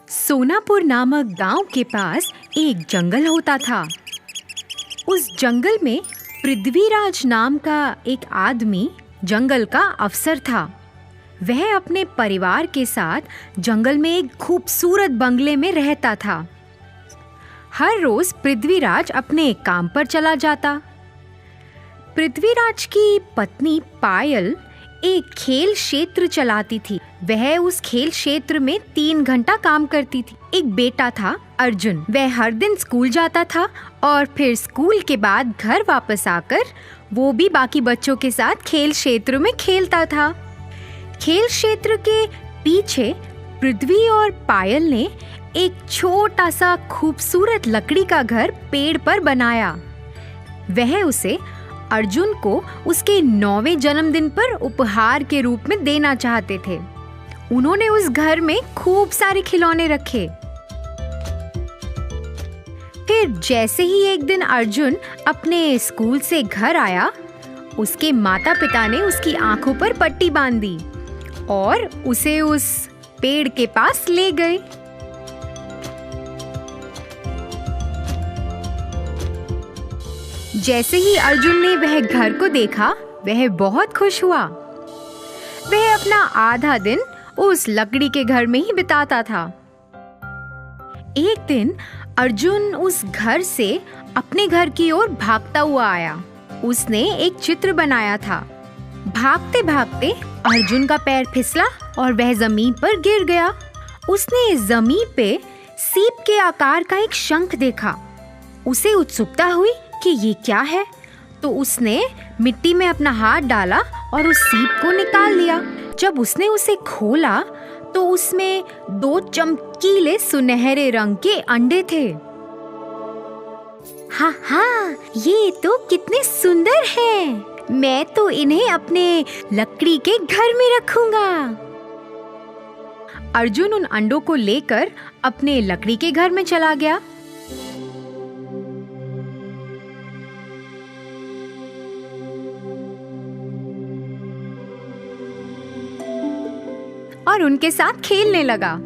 सोनापुर नामक गांव के पास एक जंगल होता था। उस जंगल में पृथ्वीराज नाम का एक आदमी जंगल का अफसर था। वह अपने परिवार के साथ जंगल में एक खूबसूरत बंगले में रहता था। हर रोज पृथ्वीराज अपने काम पर चला जाता। पृथ्वीराज की पत्नी पायल एक खेल क्षेत्र चलाती थी। वह उस खेल क्षेत्र में 3 घंटा काम करती थी। एक बेटा था अर्जुन। वह हर दिन स्कूल जाता था और फिर स्कूल के बाद घर वापस आकर वो भी बाकी बच्चों के साथ खेल क्षेत्र में खेलता था। खेल क्षेत्र के पीछे पृथ्वी और पायल ने एक छोटा सा खूबसूरत लकड़ी का घर पेड़ पर बनाया। वह उसे अर्जुन को उसके 9वें जन्मदिन पर उपहार के रूप में देना चाहते थे। उन्होंने उस घर में खूब सारे खिलौने रखे। फिर जैसे ही एक दिन अर्जुन अपने स्कूल से घर आया, उसके माता पिता ने उसकी आंखों पर पट्टी बांध दी और उसे उस पेड़ के पास ले गए। जैसे ही अर्जुन ने वह घर को देखा, वह बहुत खुश हुआ। वह अपना आधा दिन उस लकड़ी के घर में ही बिताता था। एक दिन अर्जुन उस घर से अपने घर की ओर भागता हुआ आया। उसने एक चित्र बनाया था। भागते भागते अर्जुन का पैर फिसला और वह जमीन पर गिर गया। उसने जमीन पे सीप के आकार का एक शंख देखा। उसे उत्सुकता हुई कि ये क्या है, तो उसने मिट्टी में अपना हाथ डाला और उस सीप को निकाल लिया। जब उसने उसे खोला तो उसमें 2 चमकीले सुनहरे रंग के अंडे थे। हाँ, ये तो कितने सुंदर हैं। मैं तो इन्हें अपने लकड़ी के घर में रखूंगा। अर्जुन उन अंडों को लेकर अपने लकड़ी के घर में चला गया। और उनके साथ खेलने लगा।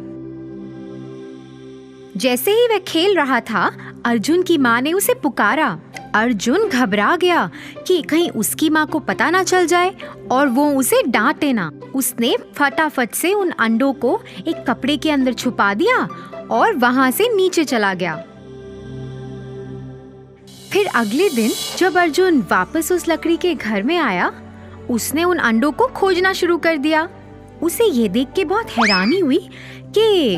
जैसे ही वह खेल रहा था, अर्जुन की माँ ने उसे पुकारा। अर्जुन घबरा गया कि कहीं उसकी माँ को पता ना चल जाए और वो उसे डांटे ना। उसने फटाफट से उन अंडों को एक कपड़े के अंदर छुपा दिया और वहां से नीचे चला गया। फिर अगले दिन जब अर्जुन वापस उस लकड़ी के घर में आया, उसने उन अंडों को खोजना शुरू कर दिया। उसे ये देख के बहुत हैरानी हुई कि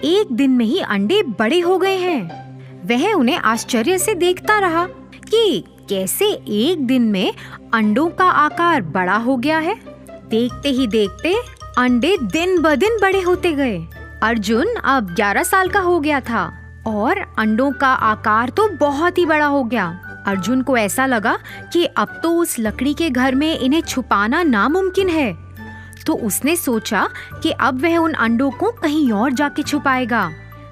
एक दिन में ही अंडे बड़े हो गए हैं। वह उन्हें आश्चर्य से देखता रहा कि कैसे एक दिन में अंडों का आकार बड़ा हो गया है। देखते ही देखते अंडे दिन ब दिन बड़े होते गए। अर्जुन अब 11 साल का हो गया था और अंडों का आकार तो बहुत ही बड़ा हो गया। अर्जुन को ऐसा लगा कि अब तो उस लकड़ी के घर में इन्हें छुपाना नामुमकिन है। तो उसने सोचा कि अब वह उन अंडों को कहीं और जाके छुपाएगा।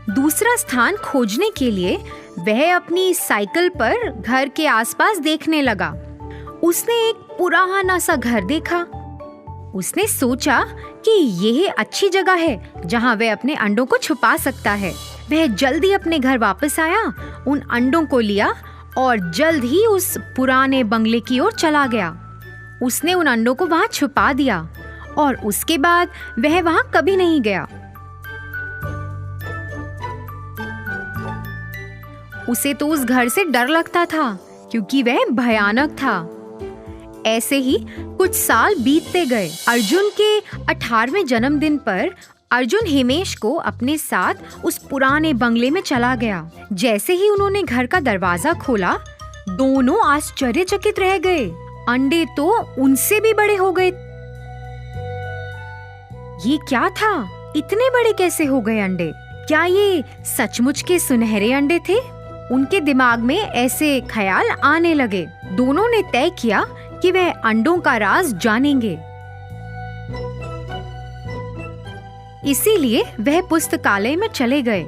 दूसरा स्थान खोजने के लिए वह अपनी साइकिल पर घर के आसपास देखने लगा। उसने एक पुराना सा घर देखा। उसने सोचा कि यह अच्छी जगह है जहां वह अपने अंडों को छुपा सकता है। वह जल्दी अपने घर वापस आया, उन अंडों को लिया और जल्द ही उस पुराने बंगले की ओर चला गया। उसने उन अंडों को वहां छुपा दिया और उसके बाद वह वहां कभी नहीं गया। उसे तो उस घर से डर लगता था क्योंकि वह भयानक था। ऐसे ही कुछ साल बीतते गए। अर्जुन के 18वें जन्मदिन पर अर्जुन हिमेश को अपने साथ उस पुराने बंगले में चला गया। जैसे ही उन्होंने घर का दरवाजा खोला, दोनों आश्चर्यचकित रह गए। अंडे तो उनसे भी बड़े हो गए। ये क्या था? इतने बड़े कैसे हो गए अंडे? क्या ये सचमुच के सुनहरे अंडे थे? उनके दिमाग में ऐसे ख्याल आने लगे। दोनों ने तय किया कि वह अंडों का राज जानेंगे। इसीलिए वह पुस्तकालय में चले गए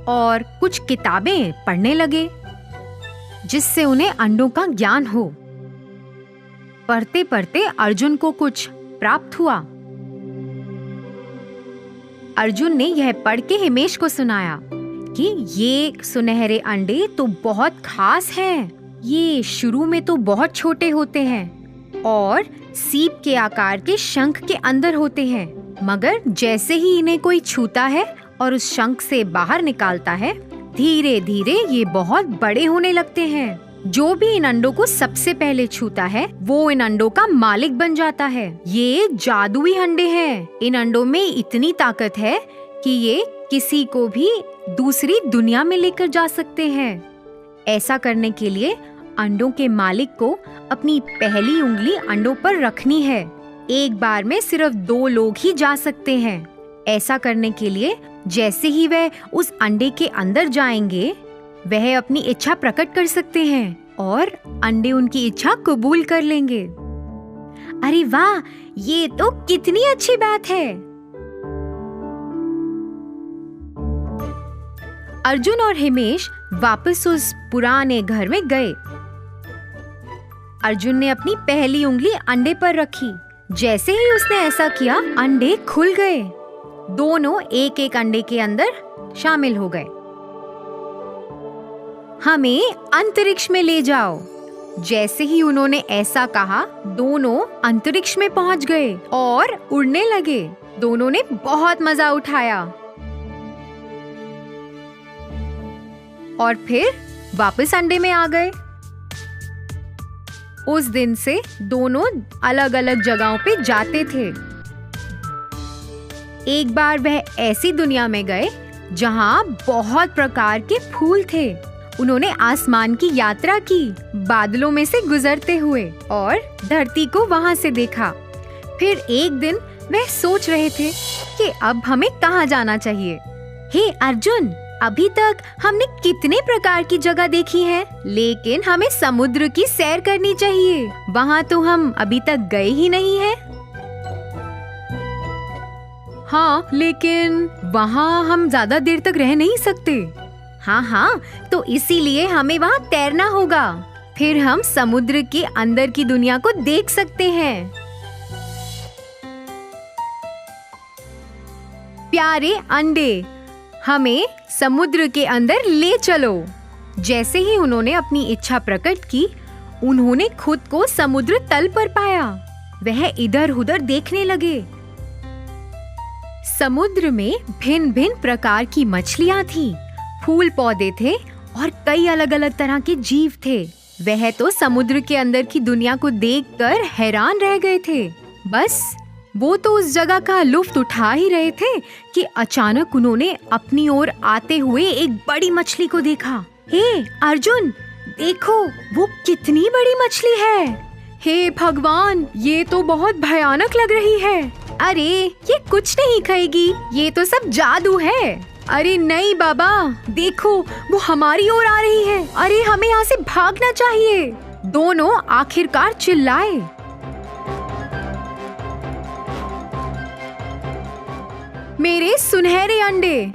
और कुछ किताबें पढ़ने लगे जिससे उन्हें अंडों का ज्ञान हो। पढ़ते पढ़ते अर्जुन को कुछ प्राप्त हुआ। अर्जुन ने यह पढ़ के हिमेश को सुनाया कि ये सुनहरे अंडे तो बहुत खास हैं। ये शुरू में तो बहुत छोटे होते हैं और सीप के आकार के शंख के अंदर होते हैं, मगर जैसे ही इन्हें कोई छूता है और उस शंख से बाहर निकालता है, धीरे धीरे ये बहुत बड़े होने लगते हैं। जो भी इन अंडों को सबसे पहले छूता है वो इन अंडों का मालिक बन जाता है। ये जादुई अंडे हैं। इन अंडों में इतनी ताकत है कि ये किसी को भी दूसरी दुनिया में लेकर जा सकते हैं। ऐसा करने के लिए अंडों के मालिक को अपनी पहली उंगली अंडों पर रखनी है। एक बार में सिर्फ 2 लोग ही जा सकते हैं। ऐसा करने के लिए जैसे ही वह उस अंडे के अंदर जाएंगे, वह अपनी इच्छा प्रकट कर सकते हैं और अंडे उनकी इच्छा कबूल कर लेंगे। अरे वाह, ये तो कितनी अच्छी बात है। अर्जुन और हिमेश वापस उस पुराने घर में गए। अर्जुन ने अपनी पहली उंगली अंडे पर रखी। जैसे ही उसने ऐसा किया, अंडे खुल गए। दोनों एक एक अंडे के अंदर शामिल हो गए। हमें अंतरिक्ष में ले जाओ। जैसे ही उन्होंने ऐसा कहा, दोनों अंतरिक्ष में पहुंच गए और उड़ने लगे। दोनों ने बहुत मजा उठाया और फिर वापस अंडे में आ गए। उस दिन से दोनों अलग अलग जगहों पे जाते थे। एक बार वह ऐसी दुनिया में गए जहां बहुत प्रकार के फूल थे। उन्होंने आसमान की यात्रा की, बादलों में से गुजरते हुए, और धरती को वहां से देखा। फिर एक दिन वह सोच रहे थे कि अब हमें कहाँ जाना चाहिए। हे अर्जुन, अभी तक हमने कितने प्रकार की जगह देखी है, लेकिन हमें समुद्र की सैर करनी चाहिए। वहाँ तो हम अभी तक गए ही नहीं हैं। हाँ, लेकिन वहाँ हम ज्यादा देर तक रह नहीं सकते। हाँ, तो इसीलिए हमें वहाँ तैरना होगा। फिर हम समुद्र के अंदर की दुनिया को देख सकते हैं। प्यारे अंडे, हमें समुद्र के अंदर ले चलो। जैसे ही उन्होंने अपनी इच्छा प्रकट की, उन्होंने खुद को समुद्र तल पर पाया। वह इधर उधर देखने लगे। समुद्र में भिन्न भिन्न प्रकार की मछलियां थी, फूल पौधे थे और कई अलग अलग तरह के जीव थे। वह तो समुद्र के अंदर की दुनिया को देखकर हैरान रह गए थे। बस वो तो उस जगह का लुत्फ उठा ही रहे थे कि अचानक उन्होंने अपनी ओर आते हुए एक बड़ी मछली को देखा। हे अर्जुन, देखो वो कितनी बड़ी मछली है। हे भगवान, ये तो बहुत भयानक लग रही है। अरे ये कुछ नहीं खाएगी, ये तो सब जादू है। अरे नहीं बाबा, देखो वो हमारी ओर आ रही है। अरे हमें यहाँ से भागना चाहिए। दोनों आखिरकार चिल्लाए। मेरे सुनहरे अंडे,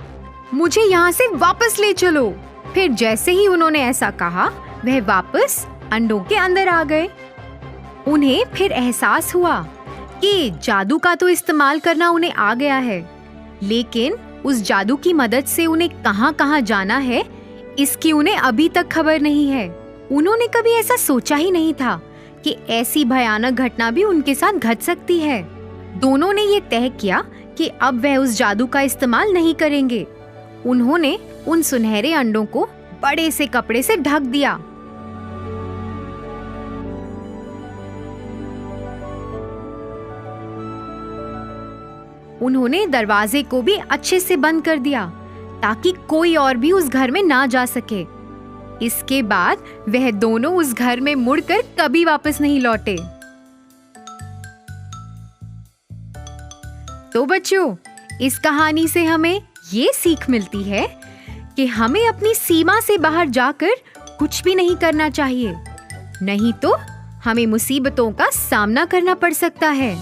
मुझे यहाँ से वापस ले चलो। फिर जैसे ही उन्होंने ऐसा कहा, वह वापस अंडों के अंदर आ गए। उन्हें फिर एहसास हुआ कि जादू का तो इस्तेमाल करना उन्हें आ गया है, लेकिन उस जादू की मदद से उन्हें कहाँ-कहाँ जाना है, इसकी उन्हें अभी तक खबर नहीं है। उन्होंने कभी ऐसा सोचा ही नहीं था कि ऐसी भयानक घटना भी उनके साथ घट सकती है। दोनों ने ये तय किया कि अब वह उस जादू का इस्तेमाल नहीं करेंगे। उन्होंने उन सुनहरे अंडों को बड़े से कपड़े से ढक दिया। उन्होंने दरवाजे को भी अच्छे से बंद कर दिया ताकि कोई और भी उस घर में ना जा सके। इसके बाद वह दोनों उस घर में मुड़कर कभी वापस नहीं लौटे। तो बच्चों, इस कहानी से हमें ये सीख मिलती है कि हमें अपनी सीमा से बाहर जाकर कुछ भी नहीं करना चाहिए, नहीं तो हमें मुसीबतों का सामना करना पड़ सकता है।